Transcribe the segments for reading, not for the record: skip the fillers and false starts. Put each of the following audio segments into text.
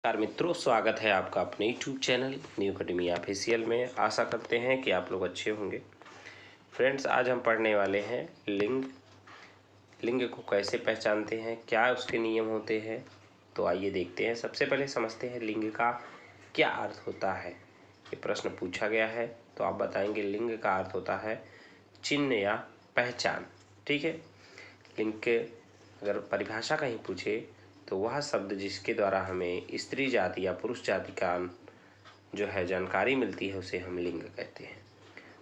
नमस्कार मित्रों, स्वागत है आपका अपने YouTube channel new academy official में। आशा करते हैं कि आप लोग अच्छे होंगे। फ्रेंड्स, आज हम पढ़ने वाले हैं लिंग को कैसे पहचानते हैं, क्या उसके नियम होते हैं। तो आइए देखते हैं। सबसे पहले समझते हैं लिंग का क्या अर्थ होता है। ये प्रश्न पूछा गया है तो आप बताएंगे लिंग का अर्थ होता है चिन्ह या पहचान। ठीक है। लिंग के अगर परिभाषा कहीं पूछे तो वह शब्द जिसके द्वारा हमें स्त्री जाति या पुरुष जाति का जो है जानकारी मिलती है उसे हम लिंग कहते हैं।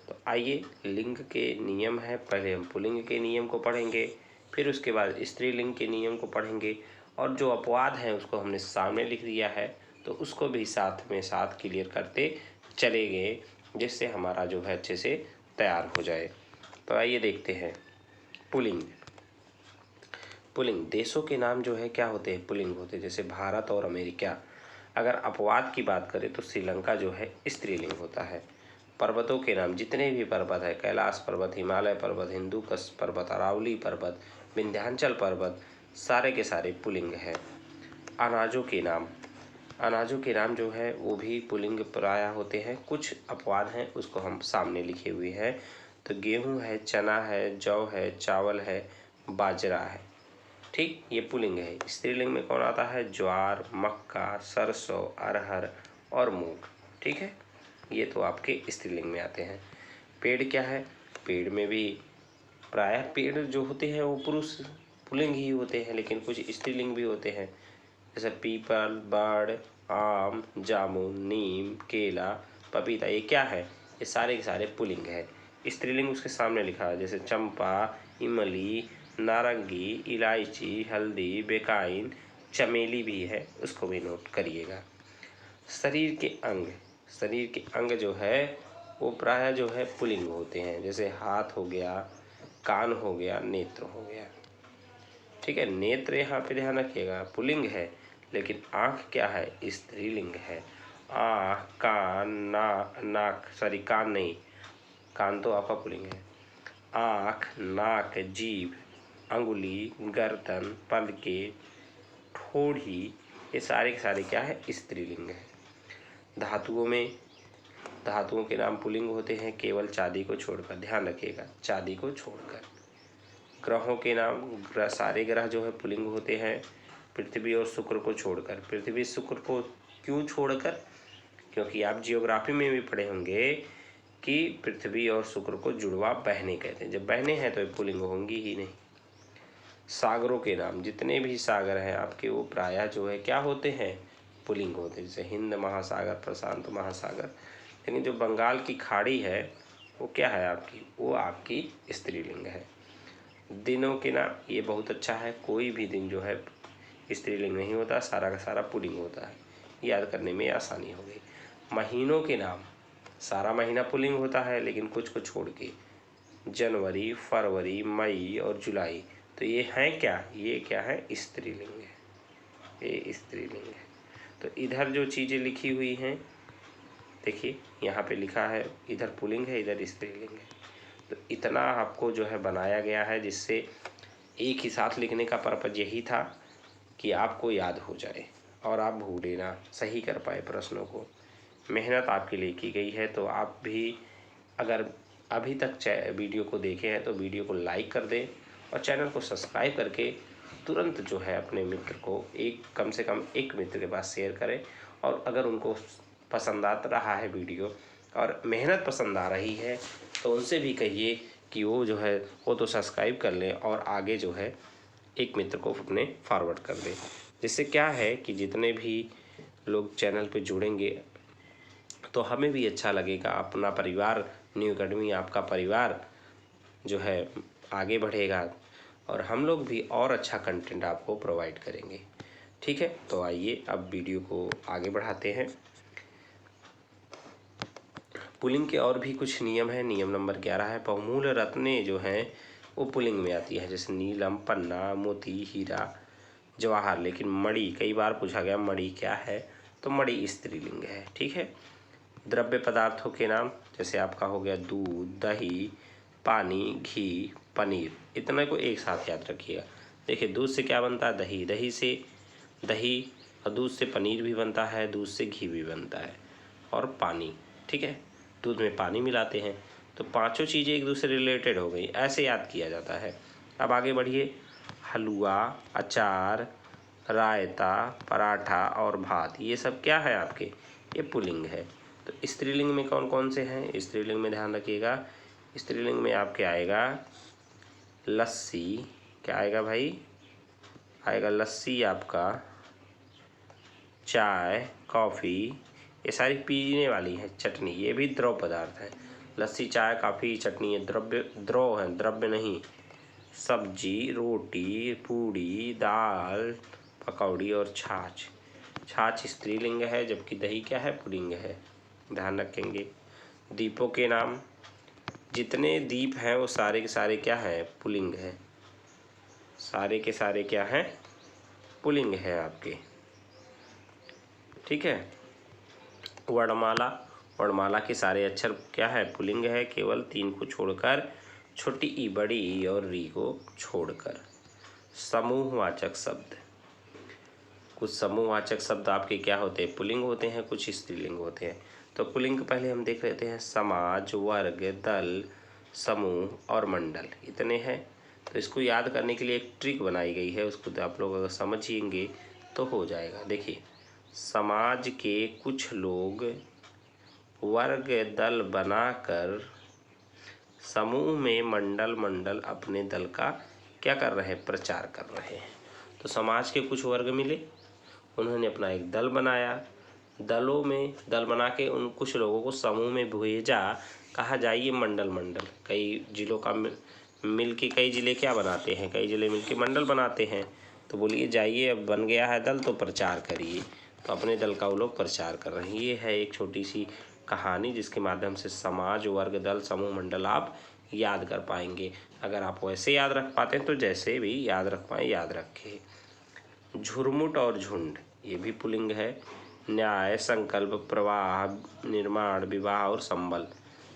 तो आइए लिंग के नियम है। पहले हम पुल्लिंग के नियम को पढ़ेंगे, फिर उसके बाद स्त्रीलिंग के नियम को पढ़ेंगे, और जो अपवाद हैं उसको हमने सामने लिख दिया है तो उसको भी साथ में साथ क्लियर करते चले गए, जिससे हमारा जो है अच्छे से तैयार हो जाए। तो आइए देखते हैं। पुल्लिंग देशों के नाम जो है क्या होते हैं, पुल्लिंग होते हैं। जैसे भारत और अमेरिका। अगर अपवाद की बात करें तो श्रीलंका जो है स्त्रीलिंग होता है। पर्वतों के नाम जितने भी पर्वत है, कैलाश पर्वत, हिमालय पर्वत, हिंदुकुश पर्वत, अरावली पर्वत, विंध्याचल पर्वत, सारे के सारे पुल्लिंग है। अनाजों के नाम जो है वो भी पुल्लिंग प्राय होते हैं। कुछ अपवाद हैं उसको हम सामने लिखे हुए हैं। तो गेहूँ है, चना है, जौ है, चावल है, बाजरा है। ठीक, ये पुल्लिंग है। स्त्रीलिंग में कौन आता है? ज्वार, मक्का, सरसों, अरहर और मूंग। ठीक है, ये तो आपके स्त्रीलिंग में आते हैं। पेड़ क्या है? पेड़ में भी प्रायः पेड़ जो होते हैं वो पुरुष पुल्लिंग ही होते हैं, लेकिन कुछ स्त्रीलिंग भी होते हैं। जैसे पीपल, बड़, आम, जामुन, नीम, केला, पपीता, ये क्या है? ये सारे के सारे पुल्लिंग है। स्त्रीलिंग उसके सामने लिखा है, जैसे चंपा, इमली, नारंगी, इलायची, हल्दी, बेकाइन, चमेली भी है, उसको भी नोट करिएगा। शरीर के अंग जो है वो प्रायः जो है पुल्लिंग होते हैं। जैसे हाथ हो गया, कान हो गया, नेत्र हो गया। ठीक है, नेत्र यहाँ पे ध्यान रखिएगा पुल्लिंग है, लेकिन आँख क्या है? स्त्रीलिंग है। आँख, कान, नाक सॉरी कान नहीं, कान तो आपका पुल्लिंग है। आँख, नाक, जीभ, अंगुली, गर्दन, पलके, ठोड़ी, ये सारे के सारे क्या है? स्त्रीलिंग है। धातुओं के नाम पुल्लिंग होते हैं केवल चांदी को छोड़कर। ध्यान रखिएगा, चांदी को छोड़कर। ग्रहों के नाम सारे ग्रह जो है पुल्लिंग होते हैं पृथ्वी और शुक्र को छोड़कर। पृथ्वी शुक्र को क्यों छोड़कर? क्योंकि आप जियोग्राफी में भी पढ़े होंगे कि पृथ्वी और शुक्र को जुड़वा बहनें कहते हैं। जब बहनें हैं तो पुल्लिंग होंगी ही नहीं। सागरों के नाम जितने भी सागर हैं आपके वो प्रायः जो है क्या होते हैं? पुल्लिंग होते हैं। जैसे हिंद महासागर, प्रशांत महासागर। लेकिन जो बंगाल की खाड़ी है वो क्या है आपकी? वो आपकी स्त्रीलिंग है। दिनों के नाम, ये बहुत अच्छा है। कोई भी दिन जो है स्त्रीलिंग नहीं होता, सारा का सारा पुल्लिंग होता है। याद करने में आसानी हो गई। महीनों के नाम, सारा महीना पुल्लिंग होता है लेकिन कुछ को छोड़ के। जनवरी, फरवरी, मई और जुलाई, तो ये हैं क्या? ये क्या है? स्त्रीलिंग है। ये स्त्रीलिंग है। तो इधर जो चीज़ें लिखी हुई हैं देखिए, यहाँ पे लिखा है इधर पुल्लिंग है, इधर स्त्रीलिंग है। तो इतना आपको जो है बनाया गया है जिससे एक ही साथ लिखने का पर्पज यही था कि आपको याद हो जाए और आप भूले ना, सही कर पाए प्रश्नों को। मेहनत आपके लिए की गई है। तो आप भी अगर अभी तक वीडियो को देखे हैं तो वीडियो को लाइक कर दें और चैनल को सब्सक्राइब करके तुरंत जो है अपने मित्र को कम से कम एक मित्र के पास शेयर करें। और अगर उनको पसंद आ रहा है वीडियो और मेहनत पसंद आ रही है तो उनसे भी कहिए कि वो जो है वो तो सब्सक्राइब कर लें और आगे जो है एक मित्र को अपने फॉरवर्ड कर दें। जिससे क्या है कि जितने भी लोग चैनल पे जुड़ेंगे तो हमें भी अच्छा लगेगा। अपना परिवार न्यू अकेडमी, आपका परिवार जो है आगे बढ़ेगा और हम लोग भी और अच्छा कंटेंट आपको प्रोवाइड करेंगे। ठीक है, तो आइए अब वीडियो को आगे बढ़ाते हैं। पुल्लिंग के और भी कुछ नियम हैं। नियम नंबर 11 है, बहुमूल्य रत्नें जो हैं वो पुल्लिंग में आती है। जैसे नीलम, पन्ना, मोती, हीरा, जवाहर। लेकिन मणि, कई बार पूछा गया मणि क्या है, तो मणि स्त्रीलिंग है। ठीक है। द्रव्य पदार्थों के नाम, जैसे आपका हो गया दूध, दही, पानी, घी, पनीर। इतना को एक साथ याद रखिएगा। देखिए, दूध से क्या बनता है? दही। दही और दूध से पनीर भी बनता है, दूध से घी भी बनता है, और पानी। ठीक है, दूध में पानी मिलाते हैं। तो पांचों चीज़ें एक दूसरे रिलेटेड हो गई, ऐसे याद किया जाता है। अब आगे बढ़िए। हलवा, अचार, रायता, पराठा और भात, ये सब क्या है आपके? ये पुल्लिंग है। तो स्त्रीलिंग में कौन कौन से हैं? स्त्रीलिंग में ध्यान रखिएगा, स्त्रीलिंग में आपके आएगा लस्सी। क्या आएगा भाई? आएगा लस्सी आपका, चाय, कॉफ़ी, ये सारी पीने वाली है। चटनी, ये भी द्रव पदार्थ है। लस्सी, चाय, कॉफ़ी, चटनी, ये द्रव है, द्रव्य नहीं। सब्जी, रोटी, पूड़ी, दाल, पकौड़ी और छाछ। छाछ स्त्रीलिंग है, जबकि दही क्या है? पुल्लिंग है, ध्यान रखेंगे। दीपों के नाम, जितने दीप हैं वो सारे के सारे क्या हैं? पुल्लिंग है। सारे के सारे क्या हैं? पुल्लिंग है आपके। ठीक है। वर्णमाला, वर्णमाला के सारे अक्षर क्या है? पुल्लिंग है, केवल 3 को छोड़कर, छोटी ई, बड़ी ई और री को छोड़कर। समूहवाचक शब्द, कुछ समूहवाचक शब्द आपके क्या होते हैं? पुल्लिंग होते हैं, कुछ स्त्रीलिंग होते हैं। तो पुल्लिंग पहले हम देख लेते हैं। समाज, वर्ग, दल, समूह और मंडल, इतने हैं। तो इसको याद करने के लिए एक ट्रिक बनाई गई है, उसको तो आप लोग अगर समझिएंगे तो हो जाएगा। देखिए, समाज के कुछ लोग वर्ग दल बनाकर समूह में मंडल अपने दल का क्या कर रहे हैं? प्रचार कर रहे हैं। तो समाज के कुछ वर्ग मिले, उन्होंने अपना एक दल बनाया, दलों में दल बना के उन कुछ लोगों को समूह में भेजा, कहा जाइए मंडल। कई जिलों का मिल के कई ज़िले क्या बनाते हैं? कई ज़िले मिल के मंडल बनाते हैं। तो बोलिए जाइए, अब बन गया है दल तो प्रचार करिए। तो अपने दल का वो लोग प्रचार कर रहे हैं। ये है एक छोटी सी कहानी, जिसके माध्यम से समाज, वर्ग, दल, समूह, मंडल आप याद कर पाएंगे। अगर आप वैसे याद रख पाते हैं तो जैसे भी याद रख पाएँ याद रखें। झुरमुट और झुंड, ये भी पुल्लिंग है। न्याय, संकल्प, प्रवाह, निर्माण, विवाह और संबल।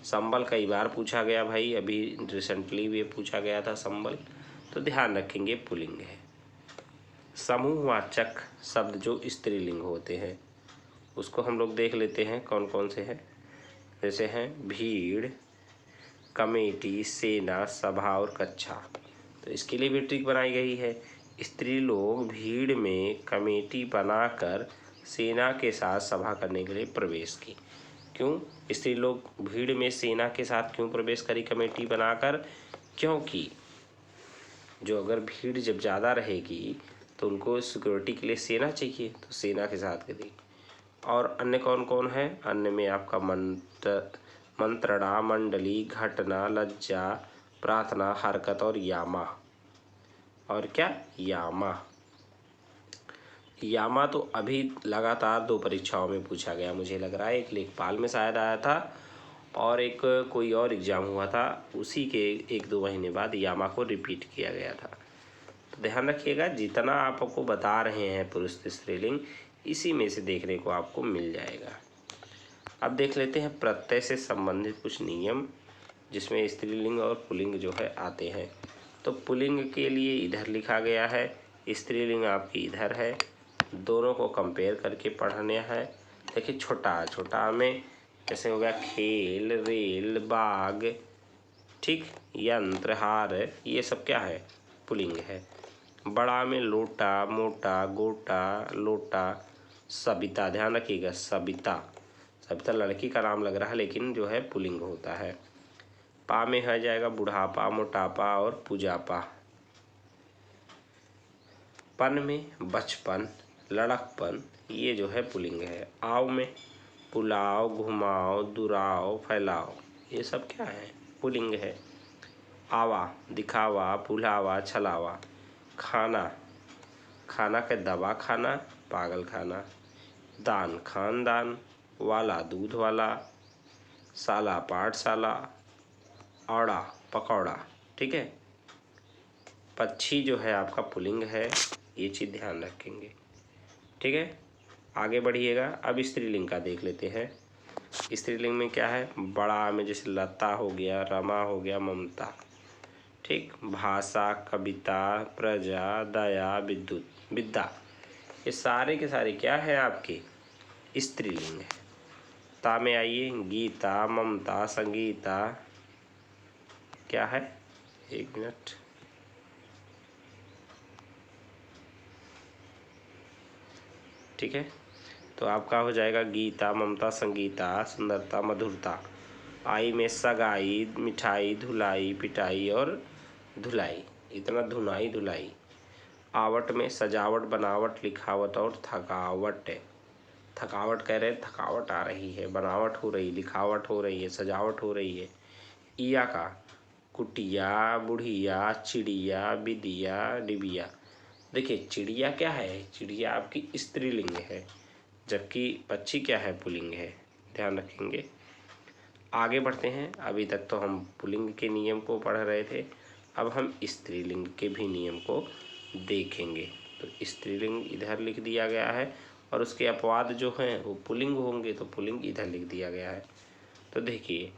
संबल कई बार पूछा गया भाई, अभी रिसेंटली भी पूछा गया था संबल, तो ध्यान रखेंगे पुल्लिंग है। समूहवाचक शब्द जो स्त्रीलिंग होते हैं, उसको हम लोग देख लेते हैं कौन कौन से हैं। जैसे हैं भीड़, कमेटी, सेना, सभा और कक्षा। तो इसके लिए भी ट्रिक बनाई गई है। स्त्री लोग भीड़ में कमेटी बनाकर सेना के साथ सभा करने के लिए प्रवेश की। क्यों स्त्री लोग भीड़ में सेना के साथ क्यों प्रवेश करी कमेटी बनाकर? क्योंकि जो अगर भीड़ जब ज़्यादा रहेगी तो उनको सिक्योरिटी के लिए सेना चाहिए, तो सेना के साथ करी। और अन्य कौन कौन है? अन्य में आपका मंत्रणा, मंडली, घटना, लज्जा, प्रार्थना, हरकत और यामा। और क्या? यामा। यामा तो अभी लगातार 2 परीक्षाओं में पूछा गया, मुझे लग रहा है। एक लेखपाल में शायद आया था और एक कोई और एग्ज़ाम हुआ था, उसी के 1-2 महीने बाद यामा को रिपीट किया गया था। तो ध्यान रखिएगा, जितना आपको बता रहे हैं पुरुष स्त्रीलिंग, इसी में से देखने को आपको मिल जाएगा। अब देख लेते हैं प्रत्यय से संबंधित कुछ नियम, जिसमें स्त्रीलिंग और पुल्लिंग जो है आते हैं। तो पुल्लिंग के लिए इधर लिखा गया है, स्त्रीलिंग आपकी इधर है। दोनों को कंपेयर करके पढ़ना है। देखिए, छोटा में जैसे हो गया खेल, रेल, बाग, ठीक, यंत्र, हार, ये सब क्या है? पुल्लिंग है। बड़ा में लोटा, मोटा, गोटा, लोटा, सबिता, ध्यान रखिएगा सबिता लड़की का नाम लग रहा है, लेकिन जो है पुल्लिंग होता है। पा में आ जाएगा बुढ़ापा, मोटापा और पुजापा। पन में बचपन, लड़कपन, ये जो है पुल्लिंग है। आव में पुलाव, घुमाओ, दुराव, फैलाओ, ये सब क्या है? पुल्लिंग है। आवा, दिखावा, भुलावा, छलावा। खाना के दवा खाना, पागल खाना। दान, खानदान। वाला, दूध वाला। साला, पाठशाला। औड़ा, पकौड़ा। ठीक है। पक्षी जो है आपका पुल्लिंग है, ये चीज़ ध्यान रखेंगे। ठीक है, आगे बढ़िएगा। अब स्त्रीलिंग का देख लेते हैं। स्त्रीलिंग में क्या है? बड़ा में जैसे लता हो गया, रमा हो गया, ममता। ठीक, भाषा, कविता, प्रजा, दया, विद्युत, विद्या। ये सारे के सारे क्या है आपके स्त्रीलिंग है। ता में आइए, गीता, ममता, संगीता, क्या है, एक मिनट, ठीक है। तो आपका हो जाएगा गीता, ममता, संगीता, सुंदरता, मधुरता। आई में सगाई, मिठाई, धुलाई, पिटाई और धुलाई, इतना धुनाई धुलाई। आवट में सजावट, बनावट, लिखावट और थकावट है। थकावट कह रहे हैं, थकावट आ रही है, बनावट हो रही, लिखावट हो रही है, सजावट हो रही है। ईया का कुटिया, बुढ़िया, चिड़िया, बिदिया, डिबिया। देखिए चिड़िया क्या है, चिड़िया आपकी स्त्रीलिंग है, जबकि पक्षी क्या है, पुल्लिंग है, ध्यान रखेंगे। आगे बढ़ते हैं। अभी तक तो हम पुल्लिंग के नियम को पढ़ रहे थे, अब हम स्त्रीलिंग के भी नियम को देखेंगे। तो स्त्रीलिंग इधर लिख दिया गया है और उसके अपवाद जो हैं वो पुल्लिंग होंगे, तो पुल्लिंग इधर लिख दिया गया है। तो देखिए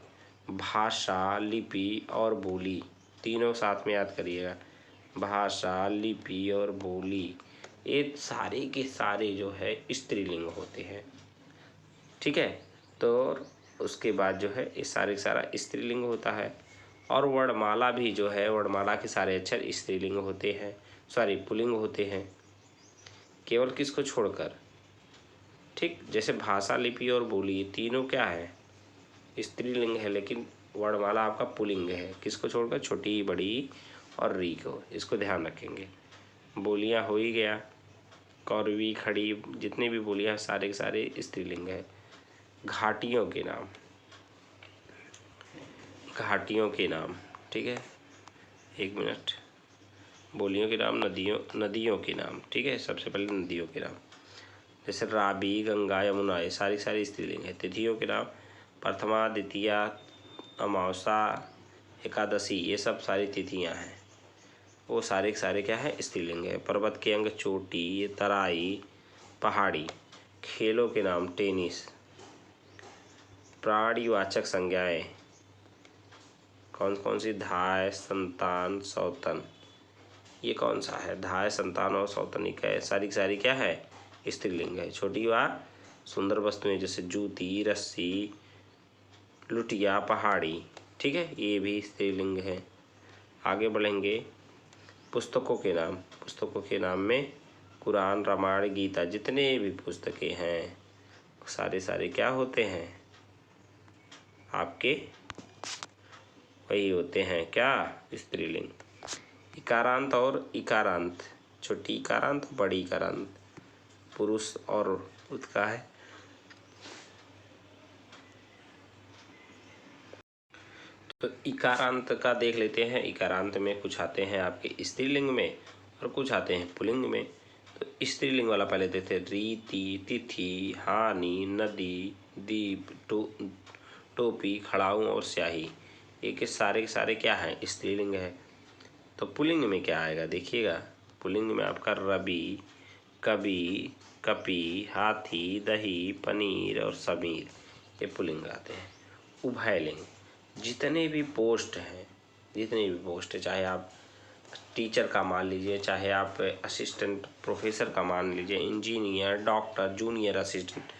भाषा, लिपि और बोली, तीनों साथ में याद करिएगा। भाषा, लिपि और बोली, ये सारे के सारे जो है स्त्रीलिंग होते हैं, ठीक है। तो उसके बाद जो है ये सारे सारा स्त्रीलिंग होता है। और वर्णमाला भी जो है, वर्णमाला के सारे अक्षर स्त्रीलिंग होते हैं, सॉरी पुल्लिंग होते हैं, केवल किसको छोड़कर, ठीक। जैसे भाषा, लिपि और बोली, तीनों क्या है, स्त्रीलिंग है, लेकिन वर्णमाला आपका पुल्लिंग है, किसको छोड़कर, छोटी, बड़ी और री को, इसको ध्यान रखेंगे। बोलियां हो ही गया, कौरवी, खड़ी, जितनी भी बोलियां सारे के सारे स्त्रीलिंग है। घाटियों के नाम, घाटियों के नाम, ठीक है, एक मिनट। बोलियों के नाम, नदियों के नाम, ठीक है। सबसे पहले नदियों के नाम, जैसे रावी, गंगा, यमुना, ये सारी स्त्रीलिंग है। तिथियों के नाम, प्रथमा, द्वितीया, अमावस्या, एकादशी, ये सब सारी तिथियां हैं, वो सारे के सारे क्या है, स्त्रीलिंग है। पर्वत के अंग, चोटी, तराई, पहाड़ी। खेलों के नाम, टेनिस। प्राणीवाचक संज्ञाएं कौन कौन सी, धाय, संतान, सौतन। ये कौन सा है, धाय, संतान और सौतन, सारी सारी क्या है, स्त्रीलिंग है। छोटी व सुंदर वस्तुएं, जैसे जूती, रस्सी, लुटिया, पहाड़ी, ठीक है, ये भी स्त्रीलिंग है। आगे बढ़ेंगे। पुस्तकों के नाम, पुस्तकों के नाम में कुरान, रामायण, गीता, जितने भी पुस्तकें हैं सारे सारे क्या होते हैं आपके, वही होते हैं क्या, स्त्रीलिंग। इकारांत और इकारांत, छोटी इकारांत, बड़ी इकारांत, पुरुष और उसका है। तो इकारांत का देख लेते हैं। इकारांत में कुछ आते हैं आपके स्त्रीलिंग में और कुछ आते हैं पुल्लिंग में। तो स्त्रीलिंग वाला पहले देखते हैं। रीति, तिथि, हानि, नदी, दीप, टोपी, खड़ाऊ और स्याही, ये के सारे क्या हैं, स्त्रीलिंग है। तो पुल्लिंग में क्या आएगा देखिएगा। पुल्लिंग में आपका रवि, कवि, कपि, हाथी, दही, पनीर और समीर, ये पुल्लिंग आते हैं। उभयलिंग, जितने भी पोस्ट हैं, जितने भी पोस्ट है, चाहे आप टीचर का मान लीजिए, चाहे आप असिस्टेंट प्रोफेसर का मान लीजिए, इंजीनियर, डॉक्टर, जूनियर असिस्टेंट,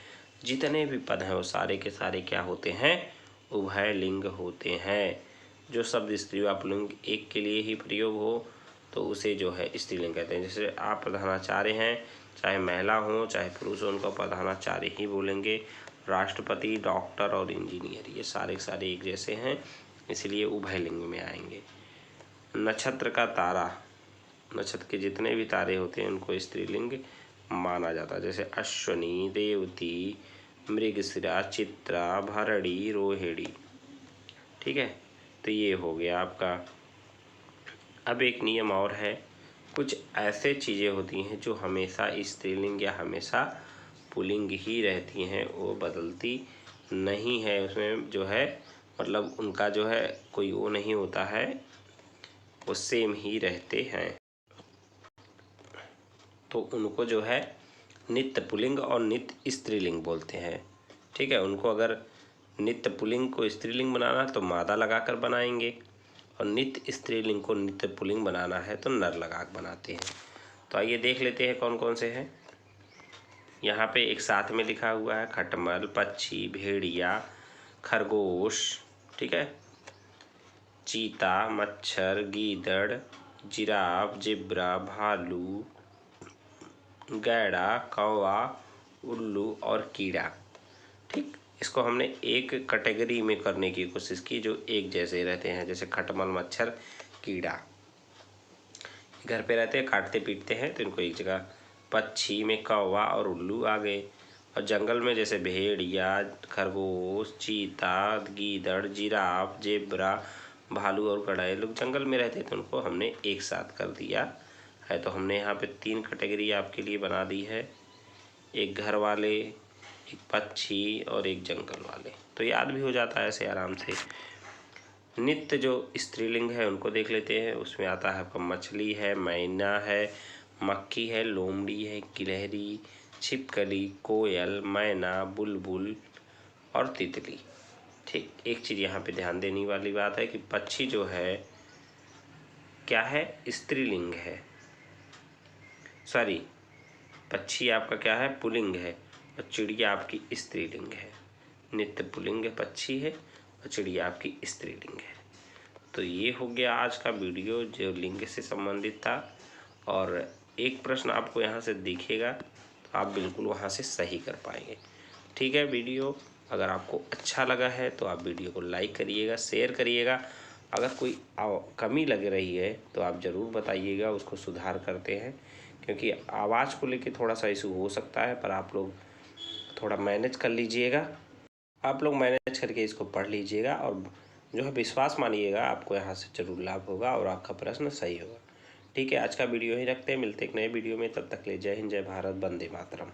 जितने भी पद हैं वो सारे के सारे क्या होते हैं, उभयलिंग होते हैं। जो शब्द स्त्री व पुल्लिंग एक के लिए ही प्रयोग हो तो उसे जो है स्त्रीलिंग कहते हैं। जैसे आप प्रधानाचार्य हैं, चाहे महिला हो चाहे पुरुष हो, उनको प्रधानाचार्य ही बोलेंगे। राष्ट्रपति, डॉक्टर और इंजीनियर, ये सारे सारे एक जैसे हैं, इसलिए उभयलिंग में आएंगे। नक्षत्र का तारा, नक्षत्र के जितने भी तारे होते हैं उनको स्त्रीलिंग माना जाता है। जैसे अश्वनी, रेवती, मृगशिरा, चित्रा, भरणी, रोहिणी, ठीक है। तो ये हो गया आपका। अब एक नियम और है, कुछ ऐसे चीज़ें होती हैं जो हमेशा स्त्रीलिंग या हमेशा पुल्लिंग ही रहती हैं, वो बदलती नहीं है। उसमें जो है मतलब उनका जो है कोई वो नहीं होता है, वो सेम ही रहते हैं। तो उनको जो है नित्य पुल्लिंग और नित्य स्त्रीलिंग बोलते हैं, ठीक है। उनको अगर नित्य पुल्लिंग को स्त्रीलिंग बनाना है तो मादा लगाकर बनाएंगे, और नित्य स्त्रीलिंग को नित्य पुल्लिंग बनाना है तो नर लगा कर बनाते हैं। तो आइए देख लेते हैं कौन कौन से हैं। यहाँ पे एक साथ में लिखा हुआ है खटमल, पक्षी, भेड़िया, खरगोश, ठीक है, चीता, मच्छर, गीदड़, जिराफ, जिब्रा, भालू, गैड़ा, कौवा, उल्लू और कीड़ा। ठीक, इसको हमने एक कैटेगरी में करने की कोशिश की जो एक जैसे रहते हैं, जैसे खटमल, मच्छर, कीड़ा घर पे रहते हैं, काटते पीटते हैं, तो इनको एक जगह। पक्षी में कौवा और उल्लू आ गए, और जंगल में जैसे भेड़िया, खरगोश, चीता, गीदड़, जिराफ, जेब्रा, भालू और गधा, लोग जंगल में रहते हैं, तो उनको हमने एक साथ कर दिया है। तो हमने यहाँ पे 3 कैटेगरी आपके लिए बना दी है, एक घर वाले, एक पक्षी और एक जंगल वाले। तो याद भी हो जाता है ऐसे आराम से। नित्य जो स्त्रीलिंग है उनको देख लेते हैं। उसमें आता है आपका मछली है, मैना है, मक्खी है, लोमड़ी है, गिलहरी, छिपकली, कोयल, मैना, बुलबुल और तितली। ठीक, एक चीज़ यहाँ पे ध्यान देने वाली बात है कि पक्षी जो है क्या है, स्त्रीलिंग है, सॉरी, पक्षी आपका क्या है, पुल्लिंग है, और चिड़िया आपकी स्त्रीलिंग है। नित्य पुल्लिंग पक्षी है और चिड़िया आपकी स्त्रीलिंग है। तो ये हो गया आज का वीडियो जो लिंग से संबंधित था। और एक प्रश्न आपको यहाँ से दिखेगा तो आप बिल्कुल वहाँ से सही कर पाएंगे। ठीक है, वीडियो अगर आपको अच्छा लगा है तो आप वीडियो को लाइक करिएगा, शेयर करिएगा। अगर कोई कमी लग रही है तो आप ज़रूर बताइएगा, उसको सुधार करते हैं, क्योंकि आवाज़ को लेके थोड़ा सा इशू हो सकता है, पर आप लोग थोड़ा मैनेज कर लीजिएगा। आप लोग मैनेज करके इसको पढ़ लीजिएगा और जो है विश्वास मानिएगा, आपको यहाँ से जरूर लाभ होगा और आपका प्रश्न सही होगा। ठीक है, आज का वीडियो ही रखते हैं, मिलते एक नए वीडियो में, तब तक ले जय हिंद, जय भारत, वंदे मातरम।